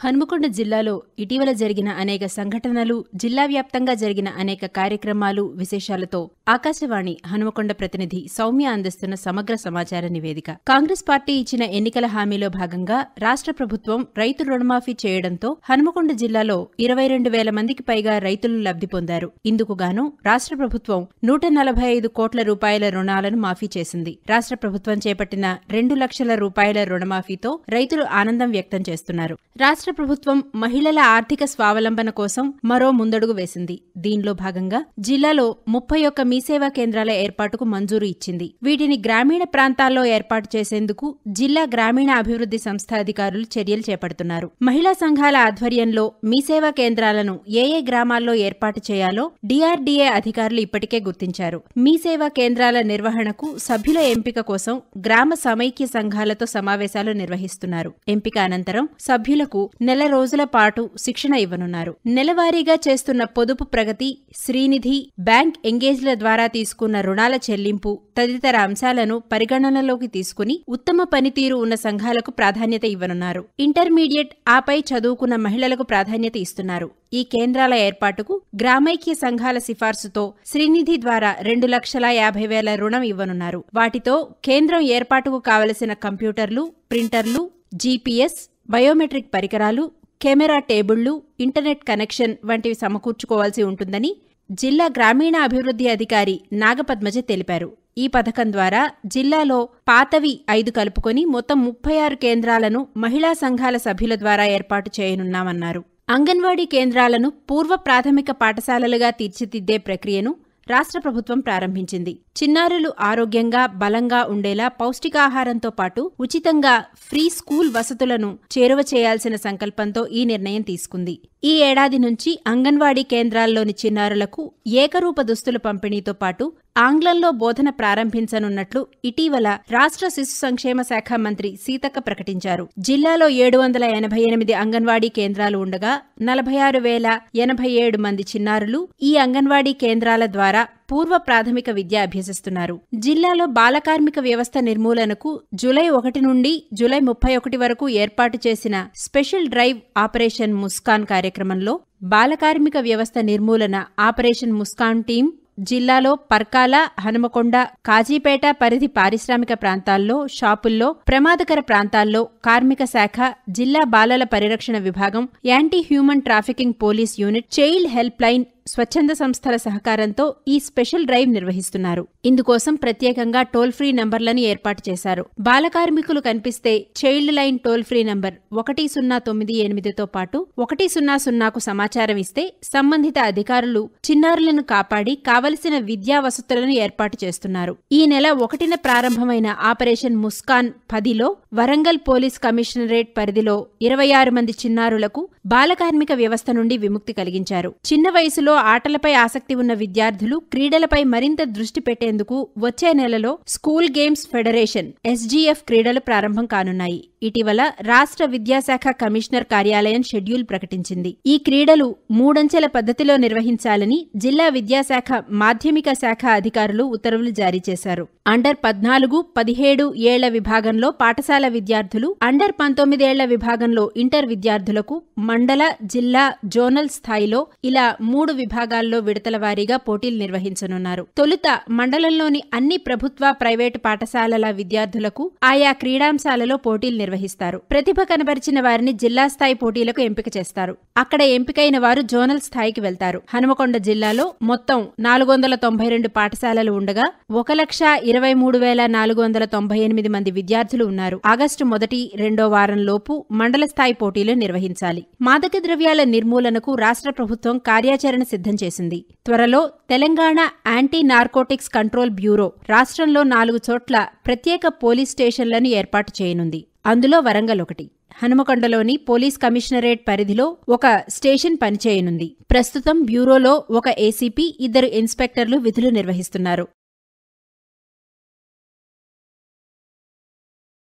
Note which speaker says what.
Speaker 1: హన్మకొండ జిల్లాలో ఇటీవల జరిగిన అనేక సంఘటనలు, జిల్లా వ్యాప్తంగా జరిగిన అనేక కార్యక్రమాలు, విశేషాలతో ఆకాశవాణి హన్మకొండ ప్రతినిధి సౌమ్య అందిస్తున్న సమగ్ర సమాచార నివేదిక. కాంగ్రెస్ పార్టీ ఇచ్చిన ఎన్నికల హామీలో భాగంగా రాష్ట్ర ప్రభుత్వం రైతు రుణమాఫీ చేయడంతో హన్మకొండ జిల్లాలో 22,000 మందికి పైగా రైతులు లబ్ధి పొందారు. ఇందుకుగాను రాష్ట్ర ప్రభుత్వం 145 కోట్ల రూపాయల రుణాలను మాఫీ చేసింది. రాష్ట్ర ప్రభుత్వం చేపట్టిన 2 లక్షల రూపాయల రుణమాఫీతో రైతులు ఆనందం వ్యక్తం చేస్తున్నారు. రాష్ట్ర ప్రభుత్వం మహిళల ఆర్థిక స్వావలంబన కోసం మరో ముందడుగు వేసింది. దీనిలో భాగంగా జిల్లాలో 31 మీసేవా కేంద్రాల ఏర్పాటుకు మంజూరు ఇచ్చింది. వీటిని గ్రామీణ ప్రాంతాల్లో ఏర్పాటు చేసేందుకు జిల్లా గ్రామీణ అభివృద్ధి సంస్థ అధికారులు చర్యలు చేపడుతున్నారు. మహిళా సంఘాల ఆధ్వర్యంలో మీసేవా కేంద్రాలను ఏ గ్రామాల్లో ఏర్పాటు చేయాలో డిఆర్డీఏ అధికారులు ఇప్పటికే గుర్తించారు. మీసేవా కేంద్రాల నిర్వహణకు సభ్యుల ఎంపిక కోసం గ్రామ సమైక్య సంఘాలతో సమావేశాలు నిర్వహిస్తున్నారు. ఎంపిక అనంతరం సభ్యులకు నెల రోజుల పాటు శిక్షణ ఇవ్వనున్నారు. నెలవారీగా చేస్తున్న పొదుపు ప్రగతి, శ్రీనిధి, బ్యాంక్ ఎంగేజ్ల ద్వారా తీసుకున్న రుణాల చెల్లింపు తదితర అంశాలను పరిగణనలోకి తీసుకుని ఉత్తమ పనితీరు ఉన్న సంఘాలకు ప్రాధాన్యత ఇవ్వనున్నారు. ఇంటర్మీడియట్ ఆపై చదువుకున్న మహిళలకు ప్రాధాన్యత ఇస్తున్నారు. ఈ కేంద్రాల ఏర్పాటుకు గ్రామైక్య సంఘాల సిఫార్సుతో శ్రీనిధి ద్వారా 2,50,000 రుణం ఇవ్వనున్నారు. వాటితో కేంద్రం ఏర్పాటుకు కావలసిన కంప్యూటర్లు, ప్రింటర్లు, జీపీఎస్, బయోమెట్రిక్ పరికరాలు, కెమెరా టేబుళ్లు, ఇంటర్నెట్ కనెక్షన్ వంటివి సమకూర్చుకోవాల్సి ఉంటుందని జిల్లా గ్రామీణ అభివృద్ధి అధికారి నాగపద్మజ తెలిపారు. ఈ పథకం ద్వారా జిల్లాలో పాతవి 5 కలుపుకొని మొత్తం 36 కేంద్రాలను మహిళా సంఘాల సభ్యుల ద్వారా ఏర్పాటు చేయనున్నామన్నారు. అంగన్వాడీ కేంద్రాలను పూర్వ ప్రాథమిక పాఠశాలలుగా తీర్చిదిద్దే ప్రక్రియను రాష్ట్ర ప్రభుత్వం ప్రారంభించింది. చిన్నారులు ఆరోగ్యంగా, బలంగా ఉండేలా పౌష్టికాహారంతో పాటు ఉచితంగా ఫ్రీ స్కూల్ వసతులను చేరువ చేయాల్సిన సంకల్పంతో ఈ నిర్ణయం తీసుకుంది. ఈ ఏడాది నుంచి అంగన్వాడీ కేంద్రాల్లోని చిన్నారులకు ఏకరూప దుస్తుల పంపిణీతో పాటు ఆంగ్లంలో బోధన ప్రారంభించనున్నట్లు ఇటీవల రాష్ట్ర శిశు సంక్షేమ శాఖ మంత్రి సీతక్క ప్రకటించారు. జిల్లాలో 788 అంగన్వాడీ కేంద్రాలు ఉండగా 46,087 మంది చిన్నారులు ఈ అంగన్వాడీ కేంద్రాల ద్వారా పూర్వ ప్రాథమిక విద్య అభ్యసిస్తున్నారు. జిల్లాలో బాలకార్మిక వ్యవస్థ నిర్మూలనకు జూలై 1 నుండి జూలై 31 వరకు ఏర్పాటు చేసిన స్పెషల్ డ్రైవ్ ఆపరేషన్ ముస్కాన్ కార్యక్రమంలో బాలకార్మిక వ్యవస్థ నిర్మూలన ఆపరేషన్ ముస్కాన్ టీం జిల్లాలో పర్కాల, హనుమకొండ, కాజీపేట పరిధి పారిశ్రామిక ప్రాంతాల్లో, షాపుల్లో, ప్రమాదకర ప్రాంతాల్లో కార్మిక శాఖ, జిల్లా బాలల పరిరక్షణ విభాగం, anti human trafficking police unit, child help line, స్వచ్ఛంద సంస్థల సహకారంతో ఈ స్పెషల్ డ్రైవ్ నిర్వహిస్తున్నారు. ఇందుకోసం ప్రత్యేకంగా టోల్ ఫ్రీ నంబర్లను ఏర్పాటు చేశారు. బాలకార్మికులు కనిపిస్తే child line toll free number 1098తో పాటు 100కు సమాచారం ఇస్తే సంబంధిత అధికారులు చిన్నారులను కాపాడి కావలసిన విద్యా వసతులను ఏర్పాటు చేస్తున్నారు. ఈ నెల 1న ప్రారంభమైన ఆపరేషన్ ముస్కాన్ 10లో వరంగల్ పోలీస్ కమిషనరేట్ పరిధిలో 26 మంది చిన్నారులకు బాలకార్మిక వ్యవస్థ నుండి విముక్తి కలిగించారు. చిన్న వయసులో ఆటలపై ఆసక్తి ఉన్న విద్యార్థులు క్రీడలపై మరింత దృష్టి పెట్టేందుకు వచ్చే నెలలో స్కూల్ గేమ్స్ ఫెడరేషన్ SGF క్రీడలు ప్రారంభం కానున్నాయి. ఇటీవల రాష్ట్ర విద్యాశాఖ కమిషనర్ కార్యాలయం షెడ్యూల్ ప్రకటించింది. ఈ క్రీడలు 3 అంచెల పద్ధతిలో నిర్వహించాలని జిల్లా విద్యాశాఖ మాధ్యమిక శాఖ అధికారులు ఉత్తర్వులు జారీ చేశారు. అండర్ 14, 17 ఏళ్ల విభాగంలో పాఠశాల విద్యార్థులు, అండర్ 19 ఏళ్ల విభాగంలో ఇంటర్ విద్యార్థులకు మండల, జిల్లా, జోనల్ స్థాయిలో ఇలా 3 విభాగాల్లో విడతల వారీగా పోటీలు నిర్వహించనున్నారు. తొలుత మండలంలోని అన్ని ప్రభుత్వ, ప్రైవేటు పాఠశాలల విద్యార్థులకు ఆయా క్రీడాంశాలలో పోటీలు నిర్వహిస్తారు. ప్రతిభ కనబరిచిన వారిని జిల్లా స్థాయి పోటీలకు ఎంపిక చేస్తారు. అక్కడ ఎంపికైన వారు జోనల్ స్థాయికి వెళ్తారు. హనుమకొండ జిల్లాలో మొత్తం 492 పాఠశాలలు ఉండగా 1,23,498 మంది విద్యార్థులు ఉన్నారు. ఆగస్టు 1, 2 వారంలోపు మండల స్థాయి పోటీలు నిర్వహించాలి. మాదక ద్రవ్యాల నిర్మూలనకు రాష్ట్ర ప్రభుత్వం కార్యాచరణ సిద్ధం చేసింది. త్వరలో Telangana anti narcotics control bureau రాష్ట్రంలో 4 చోట్ల ప్రత్యేక పోలీస్ స్టేషన్లను ఏర్పాటు చేయనుంది. అందులో వరంగల్ ఒకటి. హనుమకొండలోని పోలీస్ కమిషనరేట్ పరిధిలో ఒక స్టేషన్ పనిచేయనుంది. ప్రస్తుతం బ్యూరోలో ఒక ఏసీపీ, 2 ఇన్స్పెక్టర్లు విధులు నిర్వహిస్తున్నారు.